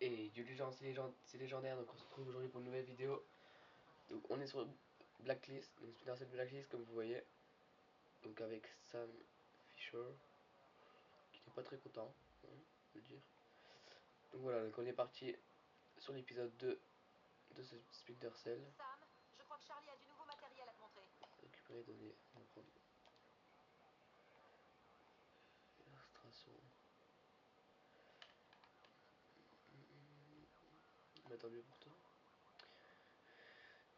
Et Dieu les gens, c'est légendaire, donc on se retrouve aujourd'hui pour une nouvelle vidéo. Donc on est sur Blacklist, donc Splinter Cell Blacklist comme vous voyez. Donc avec Sam Fisher, qui n'est pas très content, hein, on peut le dire. Donc voilà, donc on est parti sur l'épisode 2 de ce Splinter Cell. Sam, je crois que Charlie a du nouveau matériel à te montrer. Récupérer, données, on va prendre illustration. Mais tant mieux pour toi.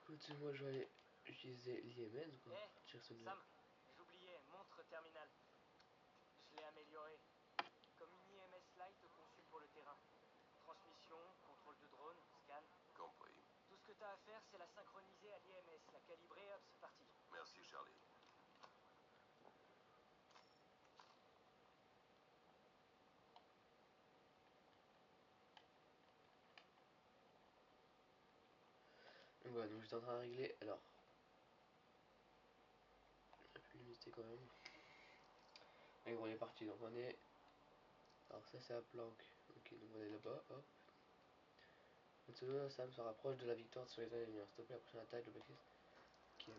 Écoute, moi je vais aller utiliser l'IMS, quoi. Hey, Sam, j'oubliais, montre terminal. Je l'ai améliorée. Comme une IMS Lite conçue pour le terrain. Transmission, contrôle de drone, scan. Compris. Tout ce que t'as à faire, c'est la synchroniser à l'IMS, la calibrer, hop, c'est parti. Merci, Charlie. Donc voilà, donc j'étais en train de régler, alors... J'ai pu limiter quand même. Et on est parti, donc on est... Alors ça c'est la planque, ok, donc on est là-bas, hop. Maintenant Sam se rapproche de la victoire sur les ennemis, s'il te plaît, la prochaine attaque de Blacklist. Ok.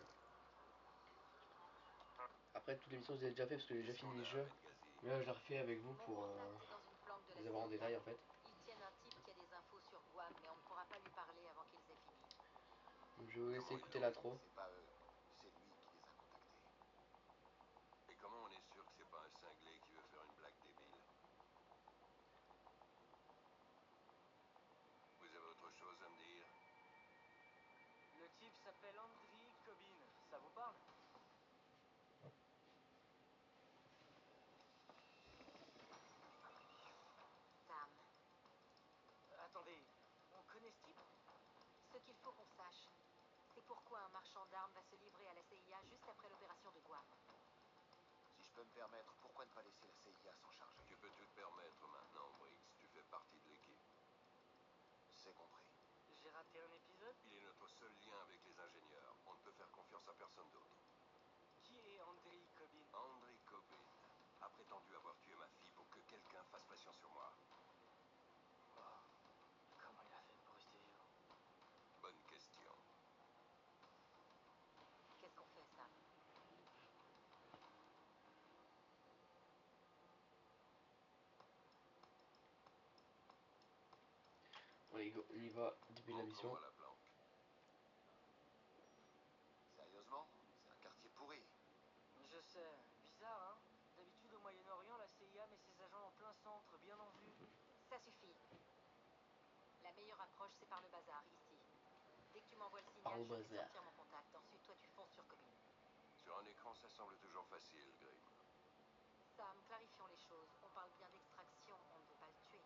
Après toutes les missions je les ai déjà fait parce que j'ai déjà fini les jeux. Mais là je les refais avec vous Mon pour contact est dans une planque de la les avoir en CIA. détail en fait. Ils tiennent un type qui a des infos sur Guam, mais on ne pourra pas lui parler avant qu'ils aient fini. Donc je vais vous laisser Comment écouter ils l'intro. C'est pas eux, c'est lui qui les a contactés. Et comment on est sûr que c'est pas un cinglé qui veut faire une blague débile? Vous avez autre chose à me dire? Le type s'appelle Andriy Kobin. Ça vous parle? Sam, Attendez, on connaît ce type? ce qu'il faut qu'on sache, c'est pourquoi un marchand d'armes va se livrer à la CIA juste après l'opération de Guam. Si je peux me permettre, pourquoi ne pas laisser la CIA s'en charger? Tu peux tout te permettre maintenant, Briggs. Tu fais partie de l'équipe. C'est compris. J'ai raté un épisode? Il est notre seul lien avec les ingénieurs. On ne peut faire confiance à personne d'autre. Qui est Andriy Kobin? Andriy Kobin a prétendu avoir tué ma fille pour que quelqu'un fasse pression sur moi. Wow. Comment il a fait pour rester vivant? Bonne question. Qu'est-ce qu'on fait, Sam? Allez go, on y va, début de la mission. Montre-moi la planque. Sérieusement? C'est un quartier pourri. Je sais, bizarre hein. D'habitude au Moyen-Orient, la CIA met ses agents en plein centre, bien en vue. Ça suffit. La meilleure approche, c'est par le bazar, ici. Dès que tu m'envoies le Par signal, le je fais bazar. sortir mon contact. Ensuite, toi, tu fonces sur Kobin. Sur un écran, ça semble toujours facile, Grimm. Sam, clarifions les choses. On parle bien d'extraction, on ne veut pas le tuer.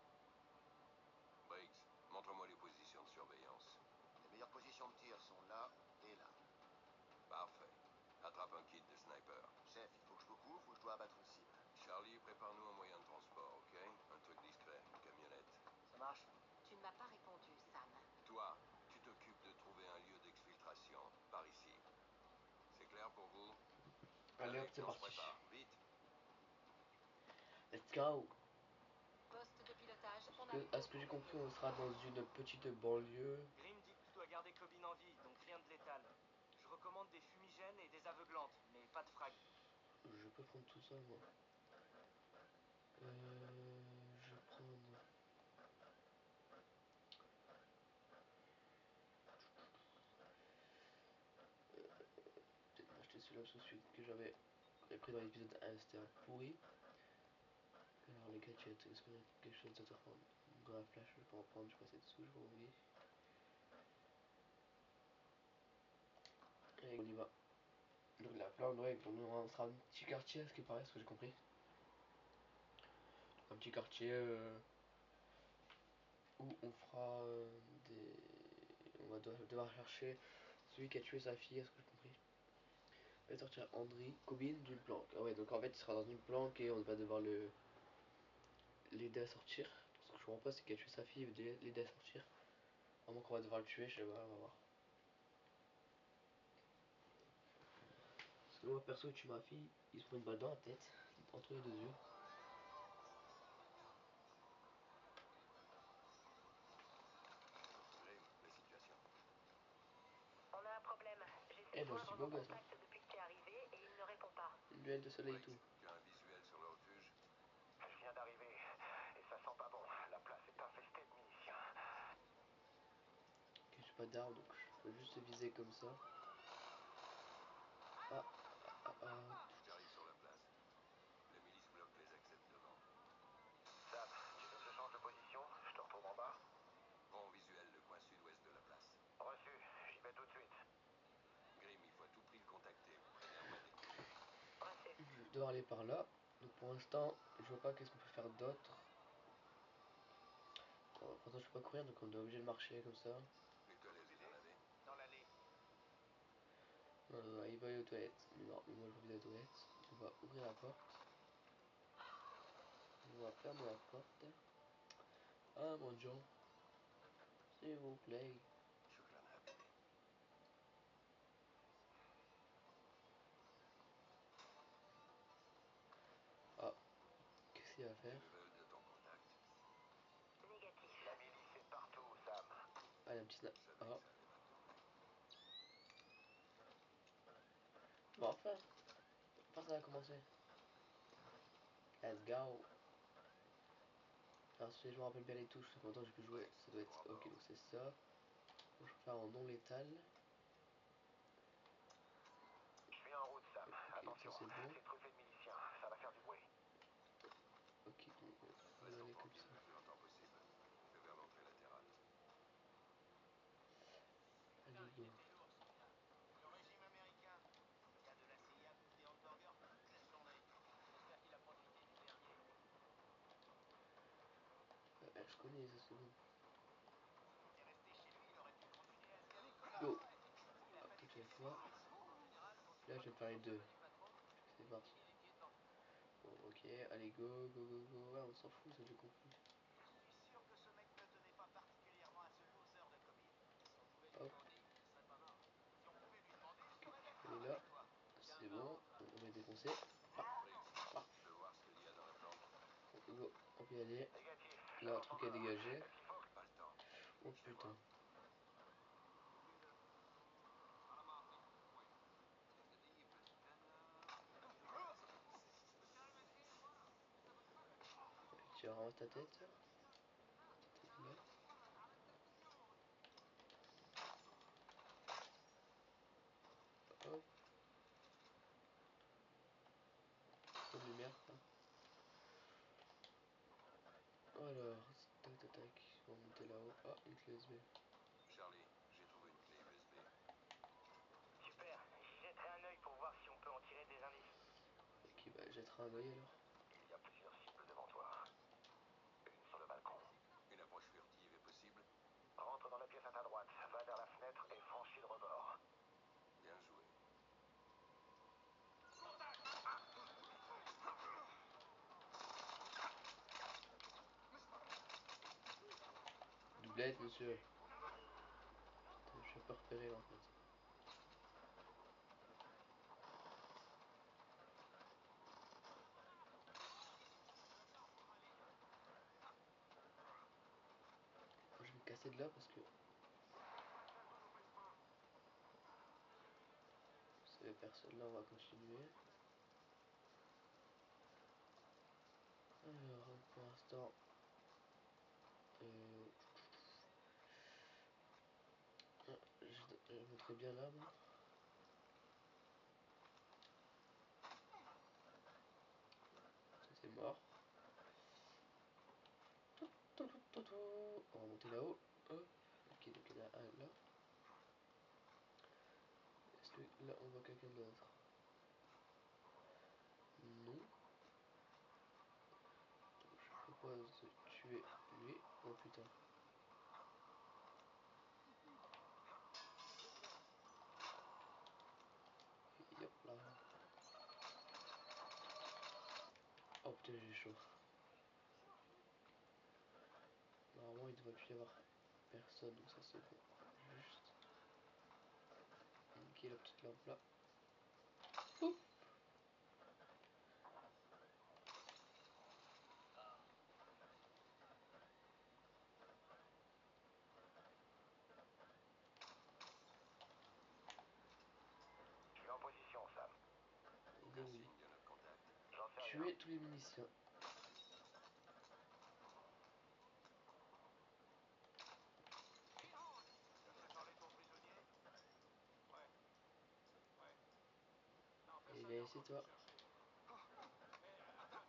Briggs, montre-moi les positions de surveillance. Les meilleures positions de tir sont là et là. Parfait. Attrape un kit de sniper. Chef, il faut que je vous couvre ou je dois abattre une cible? Charlie, prépare-nous un moyen de transport, ok? Un truc discret, une camionnette. Ça marche? Tu ne m'as pas répondu, Sam. Toi, tu t'occupes de trouver un lieu d'exfiltration, par ici. C'est clair pour vous? Allez hop, c'est on se parti. prépare, vite. Let's go. Poste de pilotage, on À ce que j'ai compris, on sera dans une petite banlieue. Grimm dit que tu dois garder Kobin en vie, donc rien de létal. Je recommande des fumigènes et des aveuglantes, mais pas de frag. Je peux prendre tout ça moi. Je vais prendre... Peut-être m'acheter celui-là parce que celui que j'avais pris dans l'épisode 1 c'était un pourri. Alors les gadgets, est-ce qu'on a quelque chose d'autre à prendre? Dans la flash, je vais pas en prendre, je vais passer dessous, je vais oublier. Allez, on y va. Donc la plante, ouais, donc on sera un petit quartier à ce qui paraît, ce que j'ai compris. Un petit quartier où on fera des... On va devoir chercher celui qui a tué sa fille, à ce que j'ai compris. On va sortir Andriy Kobin d'une planque. Ah ouais, donc en fait il sera dans une planque et on va devoir l'aider à sortir. Ce que je comprends pas, c'est qu'il a tué sa fille, il veut l'aider à sortir. Vraiment qu'on va devoir le tuer, je sais pas, on va voir. Parce que moi perso, il tue ma fille, il se prend une balle dans la tête, entre les deux yeux. Eh ben, je suis beau gosse, hein. Contact depuis que t'es arrivé et il ne répond pas. Une luette de soleil et tout. Tu as un visuel sur le refuge? Je viens d'arriver et ça sent pas bon. La place est infestée de munitions. Ok, j'ai pas d'arme donc je peux juste viser comme ça. Ah, J'arrive sur la place. Les milices bloquent les accès de devant. Sam, tu veux que je change de position? Je te retrouve en bas? Prends au visuel le coin sud-ouest de la place. Reçu, j'y vais tout de suite. Grim, il faut à tout prix le contacter. Préviens-moi dès que tu peux. Reçu. je dois aller par là. Donc pour l'instant, je vois pas qu'est-ce qu'on peut faire d'autre. Bon, pourtant je peux pas courir donc on est obligé de marcher comme ça. Les toilettes, vous en avez? Dans l'allée. Non, il va aller aux toilettes. Mais non, mais moi je vais aux toilettes. On va ouvrir la porte. On va fermer la porte. Ah mon Dieu. S'il vous plaît. Shukran, Habibi. Ah, qu'est-ce qu'il va Des faire? nouvelles de ton contact? Négatif. La milice est partout, Sam. Ah, la petite snap. Je savais Ah. que ça allait mal tourner. Bon, enfin ça va commencer. Let's go. Alors si je me rappelle bien les touches, ça fait longtemps que j'ai pu jouer. Ça doit être... Ok, donc c'est ça. Donc, je vais faire en non létal. Je suis en route, Sam. Ok, Attention, ça c'est bon. c'est truffé de miliciens. Ça va faire du bruit. Ok, donc on va y Reste en aller comme tranquille ça. le plus longtemps possible. Je vais vers l'entrée latérale. Allez, go. Le régime américain. Il y a de la CIA bouffe des hamburgers toute la journée. J'espère qu'il a profité du dernier. Je connais ça, c'est bon. S'il était resté chez lui, il aurait pu continuer à se gaver. Go. Il a Hop, fallu une qu'il fois. se En général, quand tu Là, je crois vais que faire les tu deux. du patron, C'est il parti. finit les pieds dedans. Bon, ok, allez, go, go, go, go. Ouais, on s'en fout, ça j'ai compris. Je suis sûr que ce mec ne tenait pas particulièrement à ce loser de commune. Si on pouvait lui Hop. demander, il serait pas marre. Si on pouvait lui demander, il Ok, serait elle d'accord est là. avec toi. C'est bon. On va les défoncer. Briggs, je peux voir ce qu'il y a dans la planque. Go, on peut y aller. Négatif. Là, un truc à dégager. Est-ce qu'il faut que... Pas le temps. Oh Je vais putain. voir. Tiens, ramasse ta tête. Ta tête là. Hop. Trop de lumière, quoi. Alors, tac tac tac. On va monter là-haut. Ah, une clé USB. Charlie, j'ai trouvé une clé USB. Super, j'y jetterai un œil pour voir si on peut en tirer des indices. Ok, bah, jettera un œil alors. Il y a plusieurs cibles devant toi. Une sur le balcon. Une approche furtive est possible? Rentre dans la pièce à ta droite, va vers la fenêtre et franchis le rebord. Bien joué. Doublette, monsieur. Putain, je suis pas repéré là en fait. Je vais me casser de là parce que s'il y avait personne là, on va continuer. Alors, pour l'instant, euh, je mettrai bien là, moi. Ça c'est mort. On va monter là-haut. Hop. Ok, donc il y en a un là. Est-ce que là on voit quelqu'un d'autre? Non. Donc je propose de tuer lui. Oh putain. Et hop là. Oh putain, j'ai chaud. Normalement il devrait plus y avoir personne, donc ça c'est bon. Juste niquer la petite lampe là. Oup. tuer tous les miliciens. Tu as fait parler ton prisonnier? Ouais. Ouais. Non, Et personne viens n'a ici, encore pu toi. le chercher. Attends.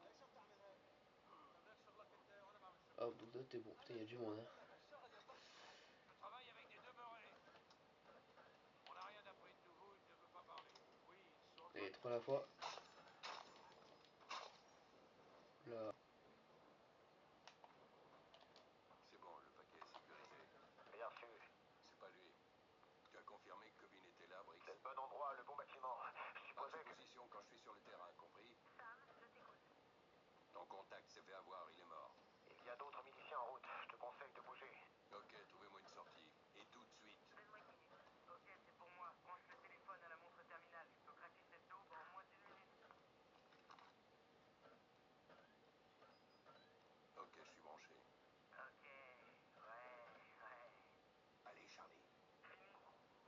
ليش بتعمل هيك؟ طب ليش شغلك انت وانا بعمل شغلي؟ Hop, donc là, t'es bon. Putain, y a du monde, hein. Je travaille avec des demeurés. On n'a rien appris de nouveau, il ne veut pas parler. Oui, ils sont en train Et de 3 à la fois. Là. C'est bon, le paquet est sécurisé. Bien sûr. C'est pas lui. Tu as confirmé que Cobbin était là, Briggs? C'est le bon endroit, le bon bâtiment. Je Prends supposais que... position quand je suis sur le terrain, compris? Sam, je t'écoute. Ton contact s'est fait avoir, il est mort. Il y a d'autres miliciens en route. Je te conseille de bouger. Ok, trouvez-moi une sortie. Et tout de suite. Donne-moi une minute. Ok, c'est pour moi. Branche le téléphone à la montre terminale. Je peux craquer cette daube en moins d'1 minute. Ok, je suis branché. Ok, ouais. Allez, Charlie. Fini.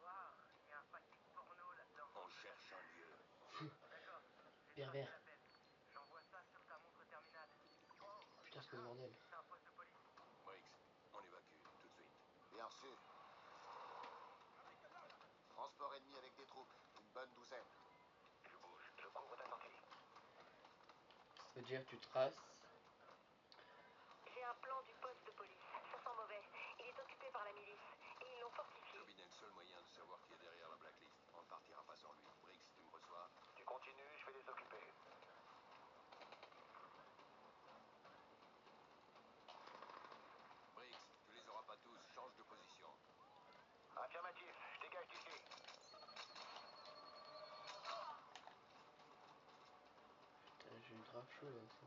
Waouh, il y a un paquet de porno là-dedans. On cherche un lieu. D'accord. J'ai Pervers. tracé l'appel. J'envoie ça sur ta montre terminale. Oh, Putain, c'est quoi le bordel? c'est un poste de police. Briggs, on évacue, tout de suite. Bien sûr. Transport ennemi avec des troupes. Une bonne douzaine. Je bouge. Je couvre ta sortie. Ça veut dire que tu traces. J'ai un plan du poste de police. Ça sent mauvais. Il est occupé par la milice. Et ils l'ont fortifié. Cobbin est le seul moyen de savoir qui est derrière la blacklist. On ne partira pas sans lui. Briggs, tu me reçois? Tu continues, je vais les occuper. Briggs, tu les auras pas tous. Change de position. Affirmatif. Je dégage d'ici. Putain, j'ai eu grave chaud là aussi.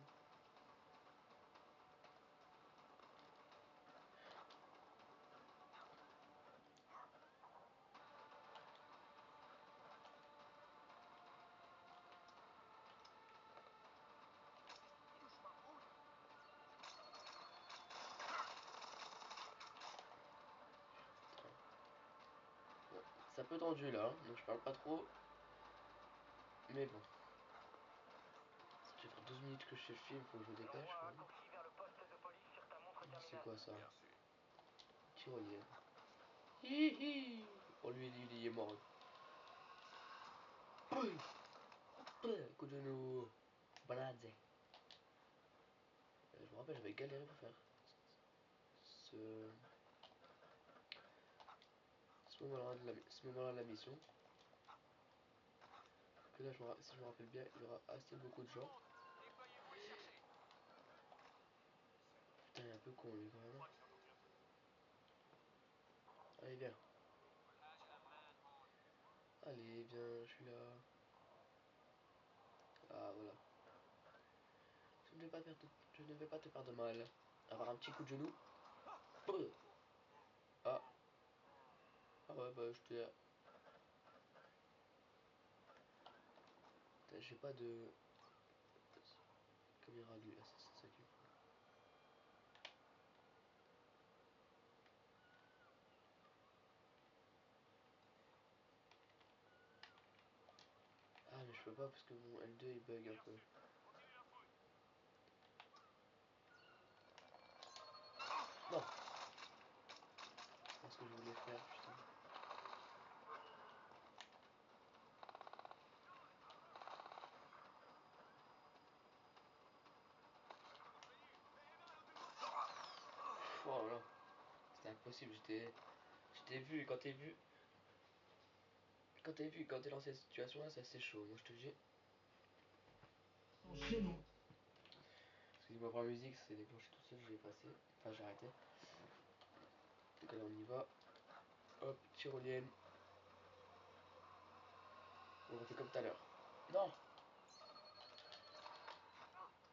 Bon, c'est un peu tendu là, hein, donc je parle pas trop. Mais bon. Ça fait 12 minutes que je fais le film, faut que je me dépêche. J'envoie un Quand même. raccourci vers le poste de police sur ta montre C'est terminale. quoi ça? Bien reçu. Tyrolienne. Hihi. Oh lui, il est mort. Coup de genou. Balade. Je me rappelle, j'avais galéré pour faire ce, ce moment-là de la mission. Que là, si je me rappelle bien, il y aura assez beaucoup de gens. Déployez-vous et cherchez. Putain, il est un peu con lui quand même. Allez, viens. Allez, viens, je suis là. Ah, voilà. Je ne vais pas te faire de mal. Avoir un petit coup de genou. Ah. Ah ouais, bah je te... Putain, j'ai pas de... caméra de lui. Ah, c'est ça qu'il me faut. Ah, mais je peux pas parce que mon L2 il bug un peu. Non. C'est pas ce que je voulais faire, putain. Oh là. C'était impossible, j'étais vu, quand t'es vu. Quand t'es dans cette situation là, c'est assez chaud, moi je te dis. Excusez-moi pour la musique, c'est déclenché tout seul, j'ai passé. Enfin, j'ai arrêté. Donc allez, on y va. Hop, tyrolienne. On refait comme tout à l'heure. Non.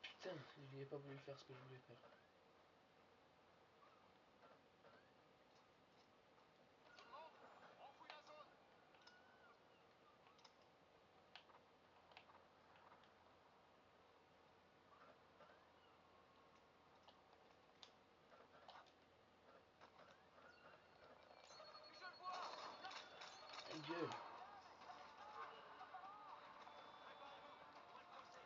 Putain, je n'ai pas voulu faire ce que je voulais faire. Tout le monde, on fouille la zone. Je le vois. Ta gueule. Préparez-vous, on va le coincer.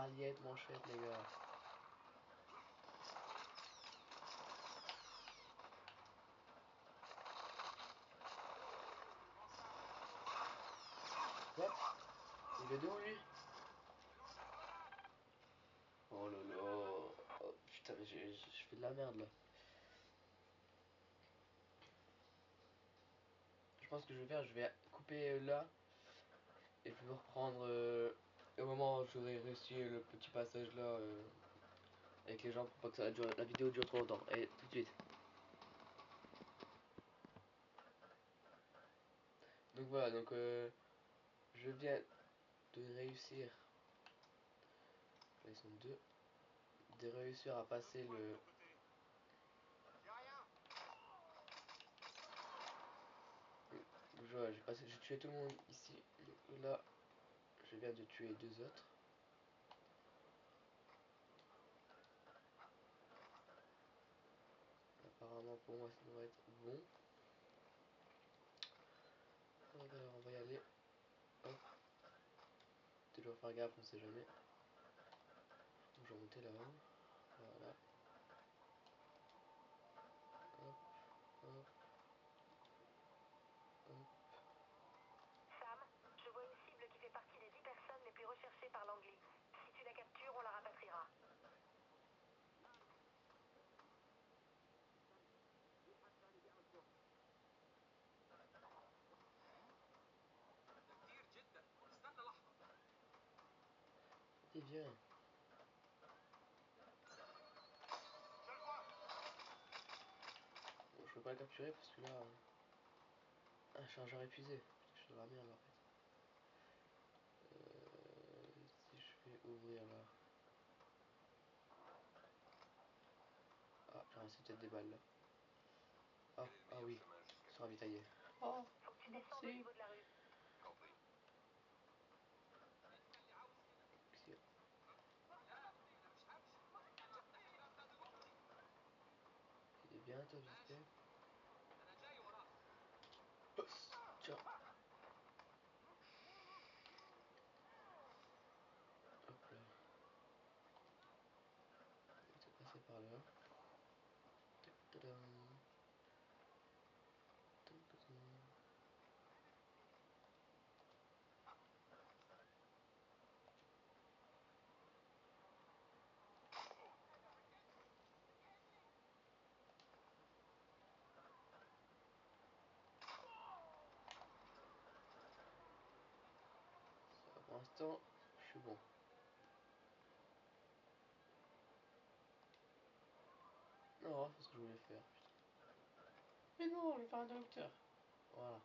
Arliette, manchette, les gars. Quoi? Il est de où lui? Oh là là. Oh, putain, mais je fais de la merde là. Je pense que je vais faire, je vais couper là. Et je vais reprendre au moment où j'aurai réussi le petit passage là avec les gens pour pas que la vidéo dure trop longtemps. Et tout de suite. Donc voilà, donc je viens de réussir. Ils sont deux. De réussir à passer le. Voilà, j'ai tué tout le monde ici. Donc là, je viens de tuer deux autres. Apparemment pour moi ça devrait être bon. Donc alors on va y aller. Hop. Toujours faire gaffe, on sait jamais. Donc je vais monter là-haut. Voilà. Hop, hop, hop. Sam, je vois une cible qui fait partie des 10 personnes les plus recherchées par l'Angly. Si tu la captures, on la rapatriera. Et viens. Bon, je peux pas le capturer parce que là. Un chargeur épuisé. Putain, je suis dans la merde en fait. Si je vais ouvrir là. Ah, j'ai reçu peut-être des balles là. Ah, Quel est le ah meilleur oui, chemin jusqu'à ils sont ravitaillés. Paris? Oh, Faut que tu descendes au merci. niveau de la rue. Compris. Ici. Il est bien toi, j'espère. Tiens. Hop là. On va passer par là. Tac, tadam. Tac, tadam. Ça, pour l'instant, je suis bon. Non, c'est ce que je voulais faire. Putain. Mais non, je vais faire un docteur. Voilà.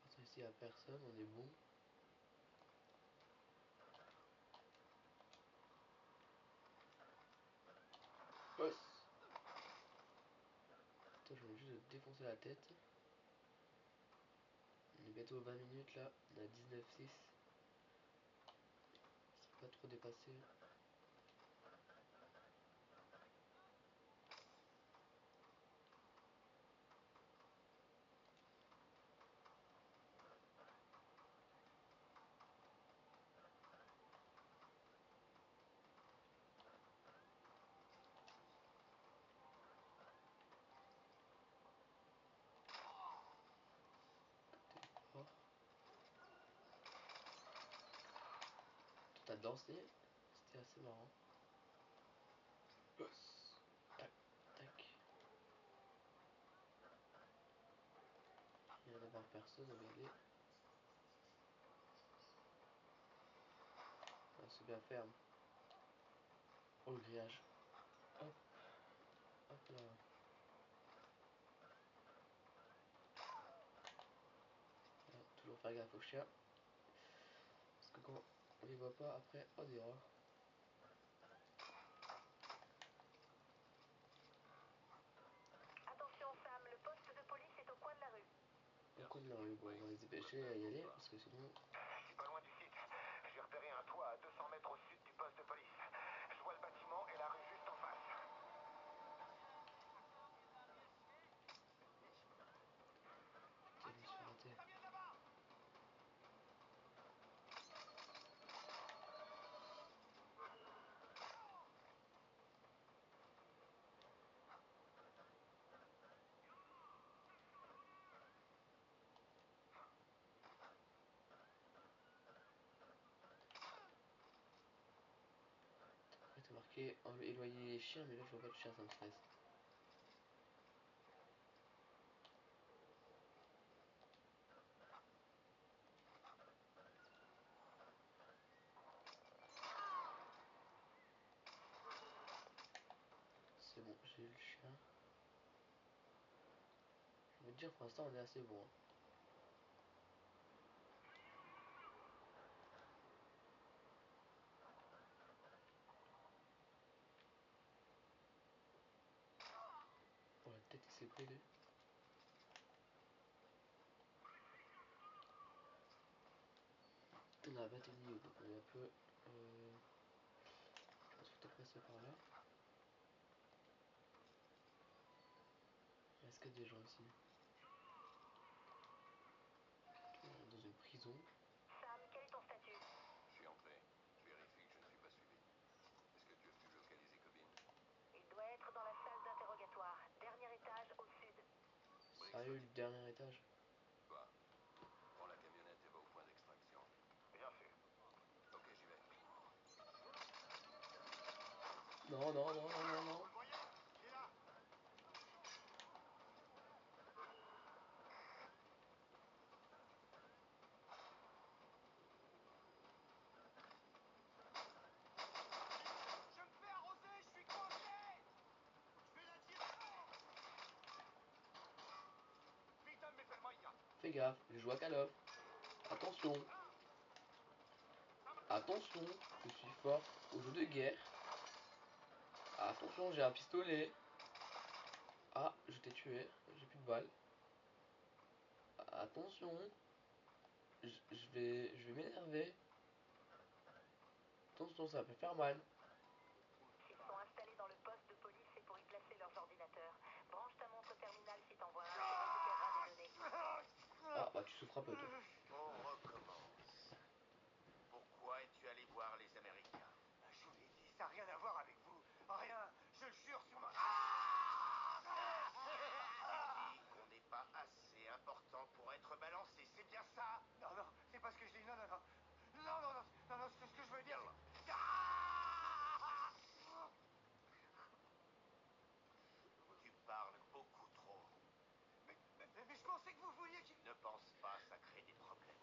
Ici, il n'y a personne, on est bon. Boss. Attends, je viens juste de défoncer la tête. On est bientôt 20 minutes là, on a 19,6. C'est pas trop dépassé. Oh. Tout a dansé, c'était assez marrant. Boss. Tac, tac. Il vient d'avoir personne, on va y aller. Ah, c'est bien ferme. Oh, le grillage. Hop, hop là. Voilà, toujours faire gaffe aux chiens. Parce que quand on les voit pas, après, on dira. Attention Sam, le poste de police est au coin de la rue. Au coin de la rue, bon, on va les dépêcher à y aller, parce que sinon... Je suis pas loin du site. J'ai repéré un toit à 200 mètres au sud du poste de police. Je vois le bâtiment et la rue juste en face. Putain, je me suis raté. éloigner les chiens, mais là je vois pas de chiens, ça me stresse. C'est bon, j'ai eu le chien. Je vais te dire, pour l'instant on est assez bon. Hein. On va peut-être essayer de lui. On a 21 niveau, donc on est un peu... je pense peut-être passer par là. Est-ce qu'il y a des gens ici? On est dans une prison. Sam, quel est ton statut? Je suis entré. Je vérifie que je ne suis pas suivi. Est-ce que tu as pu localiser Cobbin? Il doit être dans la salle d'interrogatoire, dernier étage au sud. Sérieux, le dernier étage? Toi, prends la camionnette et va au point d'extraction. Bien fait. Ok, j'y vais. Non, non, non, non, non, non. Vous le voyez? Il est là. Je me fais arroser, je suis coincé. Je vais la tirer. Putain, mais fermailla. Fais gaffe, je joue à Call of. Attention. Attention, je suis fort au jeu de guerre. Attention, j'ai un pistolet. Ah, je t'ai tué, j'ai plus de balles. Attention. Je vais m'énerver. Attention, ça peut faire mal. S'ils sont installés dans le poste de police, c'est pour y placer leurs ordinateurs. Branche ta montre terminale si t'en vois un qui récupérera des données. Ah, bah tu souffres un peu, toi. On recommence. Pourquoi es-tu allé voir les Américains? Je vous l'ai dit, ça n'a rien à voir avec vous. Rien, je le jure sur ma... Tu dis qu'on n'est pas assez important pour être balancé, c'est bien ça? Non, non, c'est pas ce que je dis. Non, non, non. Non, non, non, non, non, ce que je veux dire... Bill. Tu parles beaucoup trop. Mais je pensais que vous vouliez qu'il... Ne pense pas, ça crée des problèmes.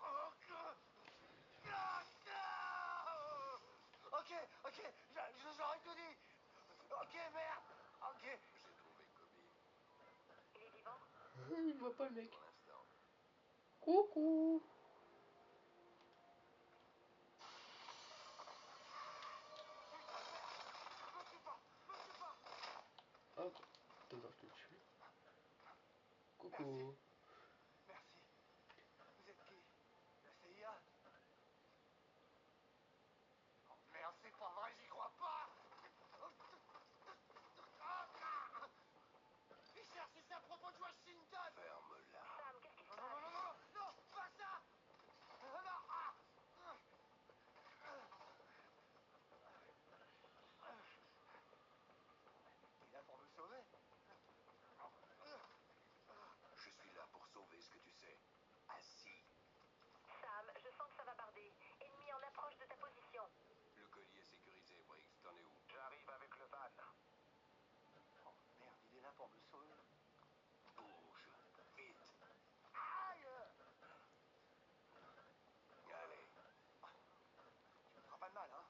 Ok, ok, j'aurais tout dit. Ok, merde. Ok. J'ai trouvé Cobbin. Il est vivant? Il me voit pas le mec. Pour l'instant. Coucou. Me tue pas, me tue pas. Hop. Attends, je te tue. Coucou. Merci. Vous êtes qui? La CIA? Oh merde, c'est pas vrai, j'y crois pas. Fisher, c'est à propos de Washington. Ferme-la. Sam, qu'est-ce qui se Non, non, non, passe? non, non, non, pas ça. Non, non, T'es là pour me sauver? Je suis là pour sauver ce que tu sais. Assis. Sam, je sens que ça va barder. Ennemi en approche de ta position. Le colis est sécurisé, Briggs. T'en es où? J'arrive avec le van. Oh merde, il est là pour me sauver. Bouge. Vite. Aïe! Allez. Tu me feras pas de mal, hein?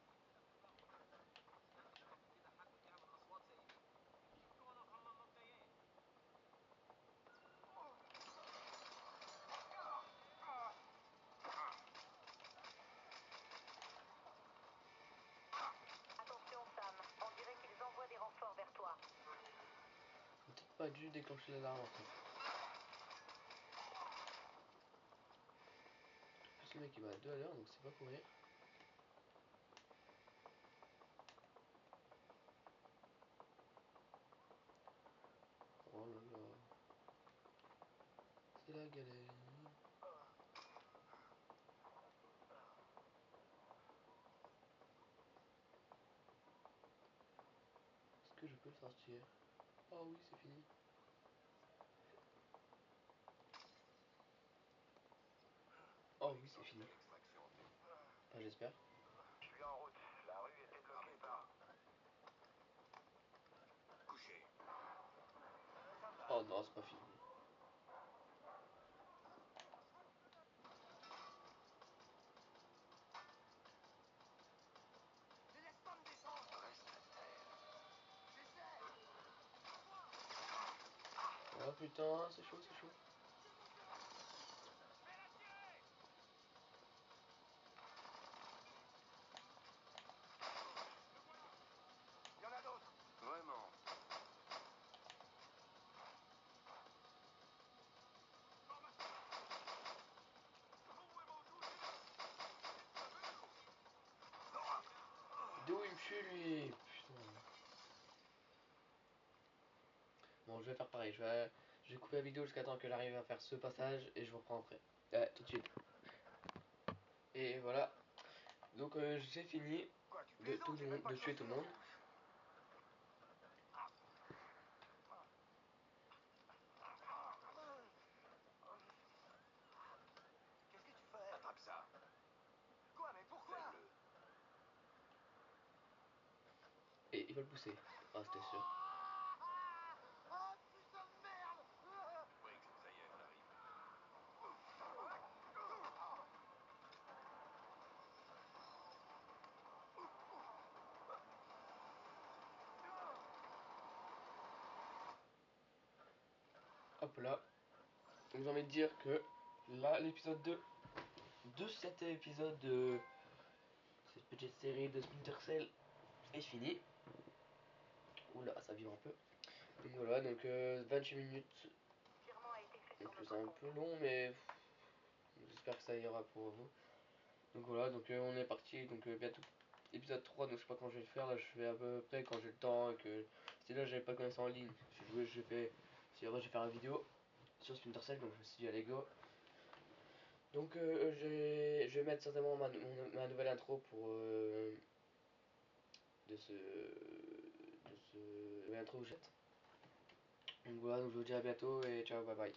Attention, Sam, on dirait qu'ils envoient des renforts vers toi. J'ai peut-être pas dû déclencher l'alarme en fait. En plus, le mec il va à 2 à l'heure, donc c'est pas pour rire. Oh là là. C'est la galère. Est-ce que je peux le sortir? Oh oui, c'est fini. Oh oui, c'est fini. L'extraction, Tim. Enfin, j'espère. Je suis en route. La rue était bloquée par... Oh non, c'est pas fini. Mais laisse pas me descendre. Reste à terre. J'essaie. Oh putain, c'est chaud, c'est chaud. Je vais la tirer. Le voilà. Il y en a d'autres. Vraiment. D'où il me tue lui? Putain. Bon, je vais faire pareil. Je vais couper la vidéo jusqu'à temps que j'arrive à faire ce passage et je vous reprends après. Tout de suite. Et voilà. Donc j'ai fini Quoi, tu de, plaisantes, j'ai même pas de tuer tout le monde. Qu'est-ce que tu fais? Attrape ça. Quoi, mais pourquoi? Fais-le. Et il va le pousser. Ah, c'était sûr. Ah, putain de merde! Briggs, ça y est, on arrive. Hop là. Donc j'ai envie de dire que là, l'épisode 2 de cet épisode de cette petite série de Splinter Cell est fini. Oula, ça vibre un peu. Donc voilà, donc 28 minutes. Virement a été fait Donc sur c'est notre un compte. peu long, mais j'espère que ça ira pour vous. Donc voilà, donc on est parti, donc bientôt épisode 3, donc je sais pas quand je vais le faire, là je fais à peu près quand j'ai le temps et que c'est là j'avais pas de connaissance en ligne. J'ai joué, j'ai fait, si après je vais faire une vidéo sur Splinter Cell, donc je me suis dit allez go. Donc je vais mettre certainement ma nouvelle intro pour de ce nouvelle intro que jette. Donc voilà, donc je vous dis à bientôt et ciao, bye bye.